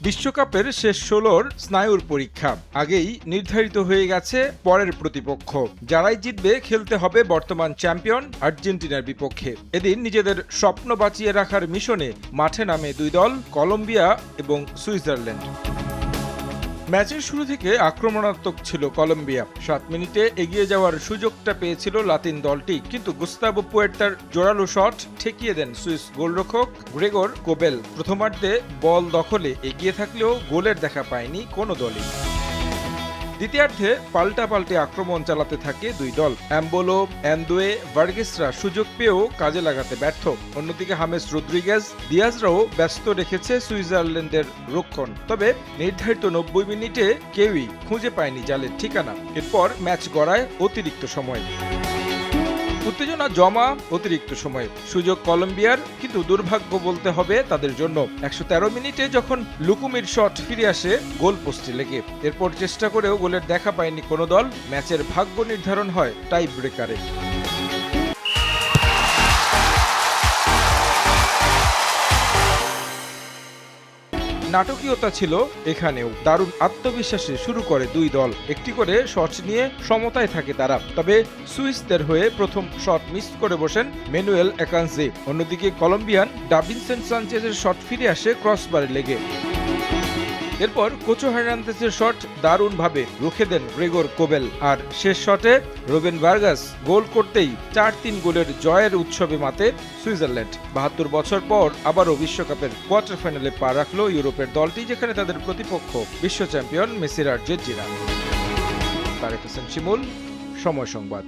বিশ্বকাপের শেষ ১৬র স্নায়ুর পরীক্ষা আগেই নির্ধারিত হয়ে গেছে পরের প্রতিপক্ষ। যারাই জিতবে খেলতে হবে বর্তমান চ্যাম্পিয়ন আর্জেন্টিনার বিপক্ষে। এদিন নিজেদের স্বপ্ন বাঁচিয়ে রাখার মিশনে মাঠে নামে দুই দল, কলম্বিয়া এবং সুইজারল্যান্ড। ম্যাচের শুরু থেকে আক্রমণাত্মক ছিল কলম্বিয়া। ৭ মিনিটে এগিয়ে যাওয়ার সুযোগটা পেয়েছিল লাতিন দলটি, কিন্তু গুস্তাভো পুয়ের্তার জোরালো শট ঠেকিয়ে দেন সুইস গোলরক্ষক গ্রেগর কোবেল। প্রথমার্ধে বল দখলে এগিয়ে থাকলেও গোলের দেখা পায়নি কোনো দলই। দ্বিতীয়ার্ধে পাল্টাপাল্টে আক্রমণ চালাতে থাকে দুই দল। অ্যাম্বোলো, অ্যান্দোয়ে, ভার্গেসরা সুযোগ পেয়েও কাজে লাগাতে ব্যর্থ। অন্যদিকে হামেস রদ্রিগেজ, দিয়াজরাও ব্যস্ত রেখেছে সুইজারল্যান্ডের রক্ষণ। তবে নির্ধারিত ৯০ মিনিটে কেউই খুঁজে পায়নি জালের ঠিকানা। এরপর ম্যাচ গড়ায় অতিরিক্ত সময়। উত্তেজনা জমা অতিরিক্ত সময়ে। সুযোগ কলম্বিয়ার, কিন্তু দুর্ভাগ্য বলতে হবে তাদের জন্য। ১১৩ মিনিটে যখন লুকুমির শট ফিরে আসে গোল পোস্টে লেগে। এরপর চেষ্টা করেও গোলের দেখা পায়নি কোনো দল। ম্যাচের ভাগ্য নির্ধারণ হয় টাই ব্রেকারে। নাটকীয়তা ছিল এখানেও। দারুণ আত্মবিশ্বাসে শুরু করে দুই দল। একটি করে শট নিয়ে সমতায় থাকে তারা। তবে সুইসদের হয়ে প্রথম শট মিস করে বসেন ম্যানুয়েল একানজে। অন্যদিকে কলম্বিয়ান ডাবিনসন সানচেজের শট ফিরে আসে ক্রসবারে লেগে। এরপর কোচো হার্নান্দেজের শট দারুণভাবে রুখে দেন গ্রেগর কোবেল। আর শেষ শটে রোবেন ভার্গাস গোল করতেই ৪-৩ গোলের জয়ের উৎসবে মাতে সুইজারল্যান্ড। ৭২ বছর পর আবারও বিশ্বকাপের কোয়ার্টার ফাইনালে পা রাখল ইউরোপের দলটি, যেখানে তাদের প্রতিপক্ষ বিশ্ব চ্যাম্পিয়ন মেসির আর্জেন্টিনা। তারেক হোসেন শিমুল, সময় সংবাদ।